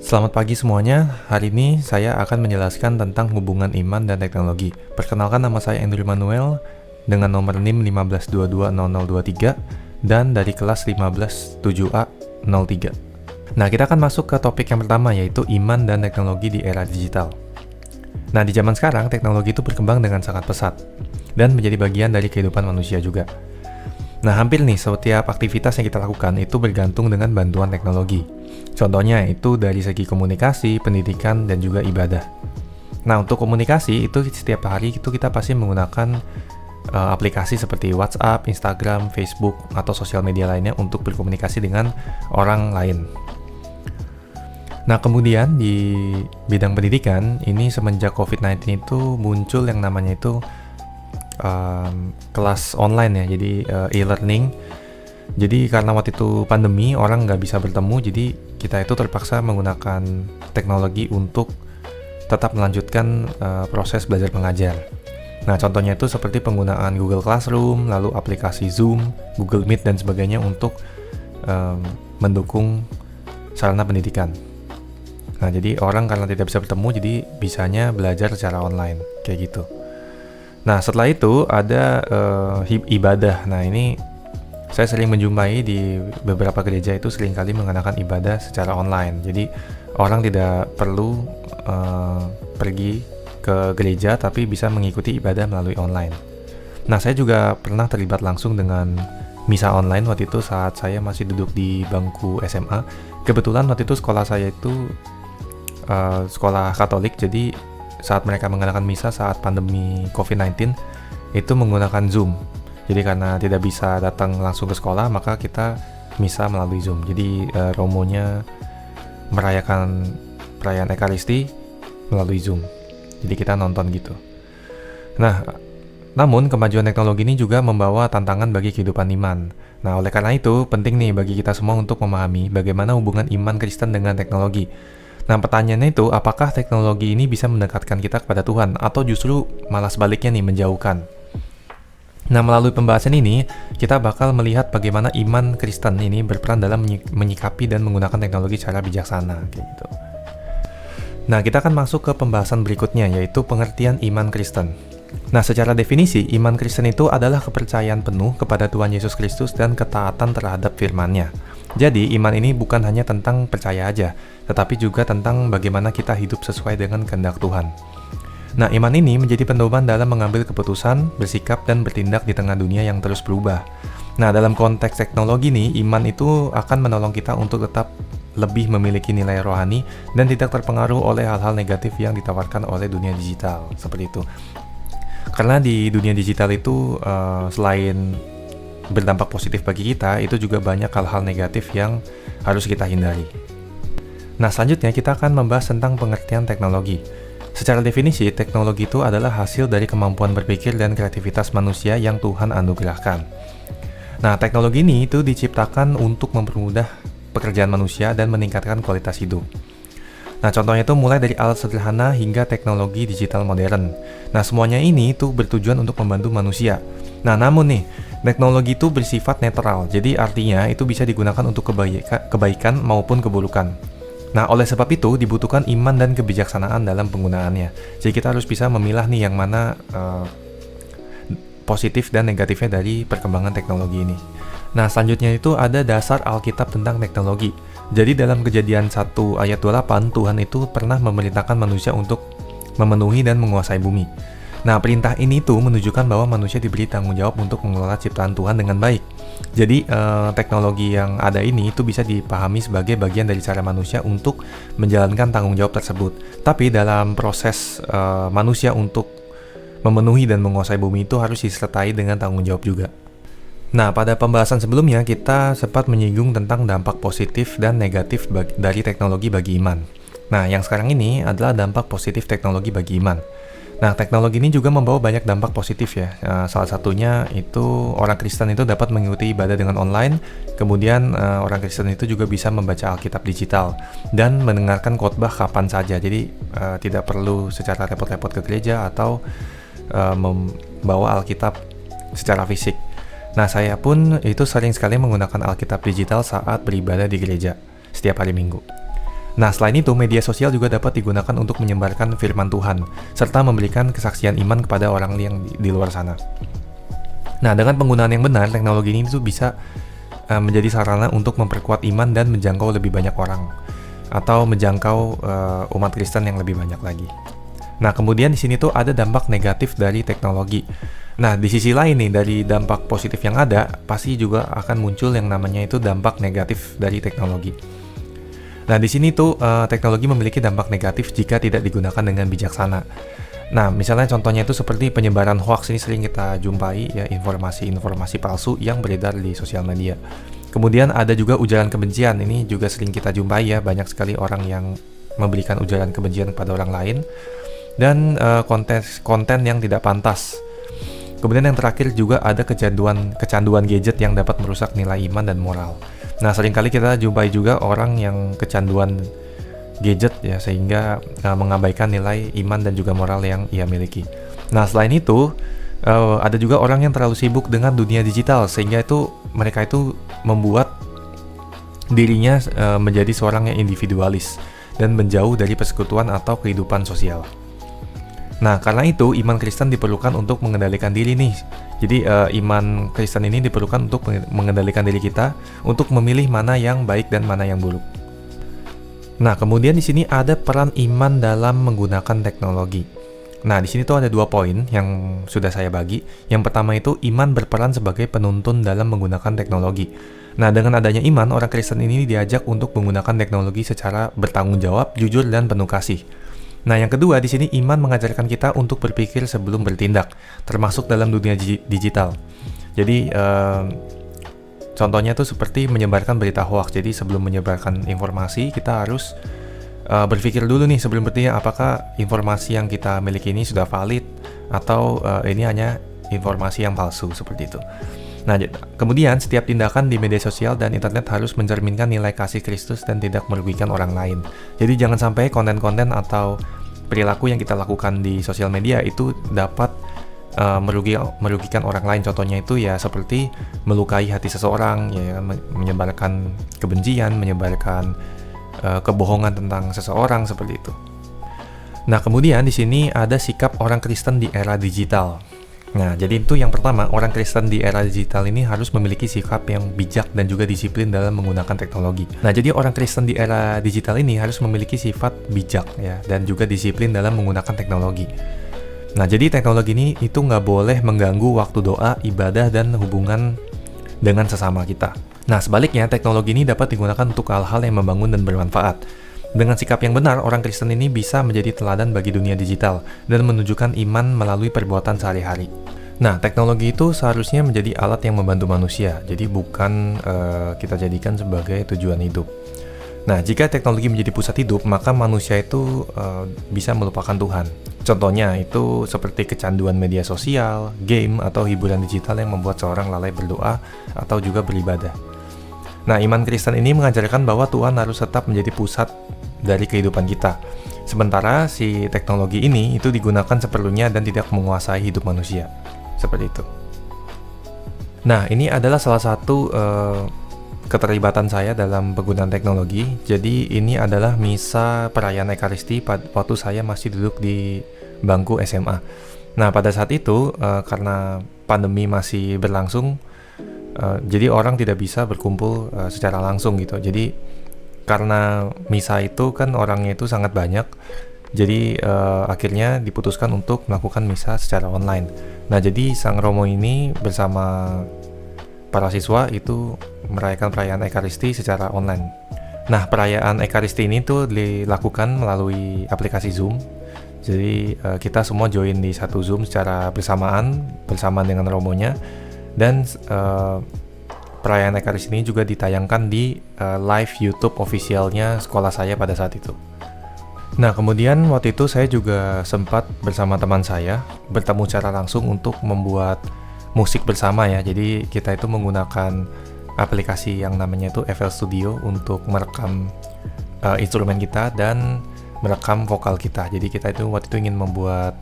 Selamat pagi semuanya. Hari ini saya akan menjelaskan tentang hubungan iman dan teknologi. Perkenalkan, nama saya Andrew Manuel dengan nomor NIM 152200023 dan dari kelas 157A03. Nah, kita akan masuk ke topik yang pertama, yaitu iman dan teknologi di era digital. Nah, di zaman sekarang teknologi itu berkembang dengan sangat pesat dan menjadi bagian dari kehidupan manusia juga. Nah, hampir nih setiap aktivitas yang kita lakukan itu bergantung dengan bantuan teknologi. Contohnya itu dari segi komunikasi, pendidikan, dan juga ibadah. Nah, untuk komunikasi itu setiap hari itu kita pasti menggunakan aplikasi seperti WhatsApp, Instagram, Facebook, atau sosial media lainnya untuk berkomunikasi dengan orang lain. Nah, kemudian di bidang pendidikan, ini semenjak COVID-19 itu muncul yang namanya itu kelas online ya, jadi e-learning. Jadi karena waktu itu pandemi, orang nggak bisa bertemu, jadi kita itu terpaksa menggunakan teknologi untuk tetap melanjutkan proses belajar mengajar. Nah, contohnya itu seperti penggunaan Google Classroom, lalu aplikasi Zoom, Google Meet, dan sebagainya untuk mendukung sarana pendidikan. Nah, jadi orang karena tidak bisa bertemu, jadi bisanya belajar secara online, kayak gitu. Nah, setelah itu ada ibadah. Nah, ini saya sering menjumpai di beberapa gereja itu seringkali mengadakan ibadah secara online. Jadi orang tidak perlu pergi ke gereja, tapi bisa mengikuti ibadah melalui online. Nah, saya juga pernah terlibat langsung dengan misa online waktu itu saat saya masih duduk di bangku SMA. Kebetulan waktu itu sekolah saya itu sekolah Katolik, jadi saat mereka mengadakan misa saat pandemi COVID-19 itu menggunakan Zoom. Jadi karena tidak bisa datang langsung ke sekolah, maka kita misa melalui Zoom. Jadi romonya merayakan perayaan Ekaristi melalui Zoom. Jadi kita nonton gitu. Nah, namun kemajuan teknologi ini juga membawa tantangan bagi kehidupan iman. Nah, oleh karena itu penting nih bagi kita semua untuk memahami bagaimana hubungan iman Kristen dengan teknologi. Nah, pertanyaannya itu, apakah teknologi ini bisa mendekatkan kita kepada Tuhan atau justru malah sebaliknya nih, menjauhkan? Nah, melalui pembahasan ini, kita bakal melihat bagaimana iman Kristen ini berperan dalam menyikapi dan menggunakan teknologi secara bijaksana, kayak gitu. Nah, kita akan masuk ke pembahasan berikutnya, yaitu pengertian iman Kristen. Nah, secara definisi, iman Kristen itu adalah kepercayaan penuh kepada Tuhan Yesus Kristus dan ketaatan terhadap firman-Nya. Jadi, iman ini bukan hanya tentang percaya aja, tetapi juga tentang bagaimana kita hidup sesuai dengan kehendak Tuhan. Nah, iman ini menjadi pedoman dalam mengambil keputusan, bersikap, dan bertindak di tengah dunia yang terus berubah. Nah, dalam konteks teknologi nih, iman itu akan menolong kita untuk tetap lebih memiliki nilai rohani dan tidak terpengaruh oleh hal-hal negatif yang ditawarkan oleh dunia digital, seperti itu. Karena di dunia digital itu selain berdampak positif bagi kita, itu juga banyak hal-hal negatif yang harus kita hindari. Nah, selanjutnya kita akan membahas tentang pengertian teknologi. Secara definisi, teknologi itu adalah hasil dari kemampuan berpikir dan kreativitas manusia yang Tuhan anugerahkan. Nah, teknologi ini itu diciptakan untuk mempermudah pekerjaan manusia dan meningkatkan kualitas hidup. Nah, contohnya itu mulai dari alat sederhana hingga teknologi digital modern. Nah, semuanya ini itu bertujuan untuk membantu manusia. Nah, namun nih, teknologi itu bersifat netral, jadi artinya itu bisa digunakan untuk kebaikan maupun keburukan. Nah, oleh sebab itu dibutuhkan iman dan kebijaksanaan dalam penggunaannya. Jadi kita harus bisa memilah nih yang mana positif dan negatifnya dari perkembangan teknologi ini. Nah, selanjutnya itu ada dasar Alkitab tentang teknologi. Jadi dalam Kejadian 1 ayat 28, Tuhan itu pernah memerintahkan manusia untuk memenuhi dan menguasai bumi. Nah, perintah ini tuh menunjukkan bahwa manusia diberi tanggung jawab untuk mengelola ciptaan Tuhan dengan baik. Jadi, teknologi yang ada ini itu bisa dipahami sebagai bagian dari cara manusia untuk menjalankan tanggung jawab tersebut. Tapi dalam proses manusia untuk memenuhi dan menguasai bumi itu harus disertai dengan tanggung jawab juga. Nah, pada pembahasan sebelumnya kita sempat menyinggung tentang dampak positif dan negatif dari teknologi bagi iman. Nah, yang sekarang ini adalah dampak positif teknologi bagi iman. Nah, teknologi ini juga membawa banyak dampak positif ya. Salah satunya itu orang Kristen itu dapat mengikuti ibadah dengan online. Kemudian orang Kristen itu juga bisa membaca Alkitab digital dan mendengarkan khotbah kapan saja. Jadi tidak perlu secara repot-repot ke gereja atau membawa Alkitab secara fisik. Nah, saya pun itu sering sekali menggunakan Alkitab digital saat beribadah di gereja setiap hari Minggu. Nah, selain itu, media sosial juga dapat digunakan untuk menyebarkan firman Tuhan, serta memberikan kesaksian iman kepada orang yang di luar sana. Nah, dengan penggunaan yang benar, teknologi ini tuh bisa menjadi sarana untuk memperkuat iman dan menjangkau lebih banyak orang, atau menjangkau umat Kristen yang lebih banyak lagi. Nah, kemudian di sini tuh ada dampak negatif dari teknologi. Nah, di sisi lain nih, dari dampak positif yang ada, pasti juga akan muncul yang namanya itu dampak negatif dari teknologi. Nah, di sini tuh teknologi memiliki dampak negatif jika tidak digunakan dengan bijaksana. Nah, misalnya contohnya itu seperti penyebaran hoax, ini sering kita jumpai ya, informasi-informasi palsu yang beredar di sosial media. Kemudian ada juga ujaran kebencian, ini juga sering kita jumpai ya, banyak sekali orang yang memberikan ujaran kebencian kepada orang lain, dan konten yang tidak pantas. Kemudian yang terakhir juga ada kecanduan gadget yang dapat merusak nilai iman dan moral. Nah, seringkali kita jumpai juga orang yang kecanduan gadget ya, sehingga mengabaikan nilai iman dan juga moral yang ia miliki. Nah, selain itu ada juga orang yang terlalu sibuk dengan dunia digital, sehingga itu mereka itu membuat dirinya menjadi seorang yang individualis dan menjauh dari persekutuan atau kehidupan sosial. Nah, karena itu iman Kristen diperlukan untuk mengendalikan diri nih. Jadi iman Kristen ini diperlukan untuk mengendalikan diri kita untuk memilih mana yang baik dan mana yang buruk. Nah, kemudian di sini ada peran iman dalam menggunakan teknologi. Nah, di sini tuh ada 2 poin yang sudah saya bagi. Yang pertama itu iman berperan sebagai penuntun dalam menggunakan teknologi. Nah, dengan adanya iman, orang Kristen ini diajak untuk menggunakan teknologi secara bertanggung jawab, jujur, dan penuh kasih. Nah, yang kedua di sini iman mengajarkan kita untuk berpikir sebelum bertindak, termasuk dalam dunia digital. Jadi contohnya itu seperti menyebarkan berita hoax. Jadi sebelum menyebarkan informasi, kita harus berpikir dulu nih sebelum bertindak, apakah informasi yang kita miliki ini sudah valid atau ini hanya informasi yang palsu, seperti itu. Nah, kemudian setiap tindakan di media sosial dan internet harus mencerminkan nilai kasih Kristus dan tidak merugikan orang lain. Jadi jangan sampai konten-konten atau perilaku yang kita lakukan di sosial media itu dapat merugikan orang lain. Contohnya itu ya seperti melukai hati seseorang, ya, menyebarkan kebencian, menyebarkan kebohongan tentang seseorang, seperti itu. Nah, kemudian di sini ada sikap orang Kristen di era digital. Nah, jadi itu yang pertama, orang Kristen di era digital ini harus memiliki sikap yang bijak dan juga disiplin dalam menggunakan teknologi. Nah, jadi orang Kristen di era digital ini harus memiliki sifat bijak ya, dan juga disiplin dalam menggunakan teknologi. Nah, jadi teknologi ini itu nggak boleh mengganggu waktu doa, ibadah, dan hubungan dengan sesama kita. Nah, sebaliknya, teknologi ini dapat digunakan untuk hal-hal yang membangun dan bermanfaat. Dengan sikap yang benar, orang Kristen ini bisa menjadi teladan bagi dunia digital dan menunjukkan iman melalui perbuatan sehari-hari. Nah, teknologi itu seharusnya menjadi alat yang membantu manusia, jadi bukan kita jadikan sebagai tujuan hidup. Nah, jika teknologi menjadi pusat hidup, maka manusia itu bisa melupakan Tuhan. Contohnya itu seperti kecanduan media sosial, game, atau hiburan digital yang membuat seorang lalai berdoa atau juga beribadah. Nah, iman Kristen ini mengajarkan bahwa Tuhan harus tetap menjadi pusat dari kehidupan kita. Sementara si teknologi ini itu digunakan seperlunya dan tidak menguasai hidup manusia. Seperti itu. Nah, ini adalah salah satu keterlibatan saya dalam penggunaan teknologi. Jadi ini adalah misa perayaan Ekaristi waktu saya masih duduk di bangku SMA. Nah, pada saat itu karena pandemi masih berlangsung, jadi orang tidak bisa berkumpul secara langsung gitu. Jadi karena misa itu kan orangnya itu sangat banyak, jadi akhirnya diputuskan untuk melakukan misa secara online. Nah, jadi Sang Romo ini bersama para siswa itu merayakan perayaan Ekaristi secara online. Nah, perayaan Ekaristi ini tuh dilakukan melalui aplikasi Zoom. Jadi kita semua join di satu Zoom secara bersamaan dengan romonya. Dan perayaan Ekaristi ini juga ditayangkan di live YouTube officialnya sekolah saya pada saat itu. Nah, kemudian waktu itu saya juga sempat bersama teman saya bertemu secara langsung untuk membuat musik bersama ya. Jadi kita itu menggunakan aplikasi yang namanya itu FL Studio untuk merekam instrumen kita dan merekam vokal kita. Jadi kita itu waktu itu ingin membuat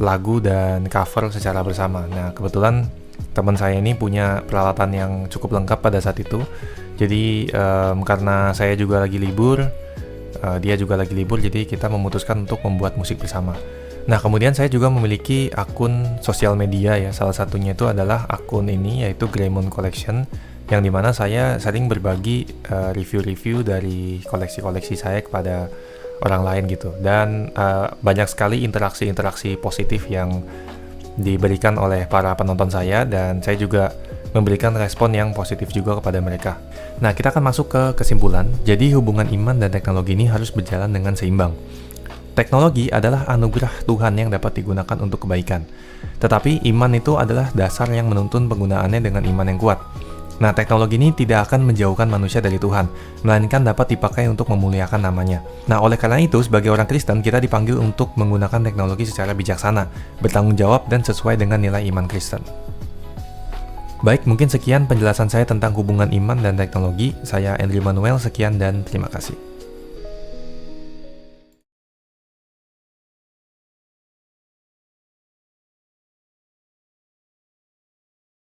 lagu dan cover secara bersama. Nah, kebetulan teman saya ini punya peralatan yang cukup lengkap pada saat itu. Jadi karena saya juga lagi libur, dia juga lagi libur, jadi kita memutuskan untuk membuat musik bersama. Nah, kemudian saya juga memiliki akun sosial media ya, salah satunya itu adalah akun ini, yaitu Greymon Collection, yang dimana saya sering berbagi review-review dari koleksi-koleksi saya kepada orang lain gitu. Dan banyak sekali interaksi-interaksi positif yang diberikan oleh para penonton saya, dan saya juga memberikan respon yang positif juga kepada mereka. Nah, kita akan masuk ke kesimpulan. Jadi hubungan iman dan teknologi ini harus berjalan dengan seimbang. Teknologi adalah anugerah Tuhan yang dapat digunakan untuk kebaikan. Tetapi iman itu adalah dasar yang menuntun penggunaannya dengan iman yang kuat. Nah, teknologi ini tidak akan menjauhkan manusia dari Tuhan, melainkan dapat dipakai untuk memuliakan namanya. Nah, oleh karena itu, sebagai orang Kristen, kita dipanggil untuk menggunakan teknologi secara bijaksana, bertanggung jawab, dan sesuai dengan nilai iman Kristen. Baik, mungkin sekian penjelasan saya tentang hubungan iman dan teknologi. Saya Andrew Manuel, sekian dan terima kasih.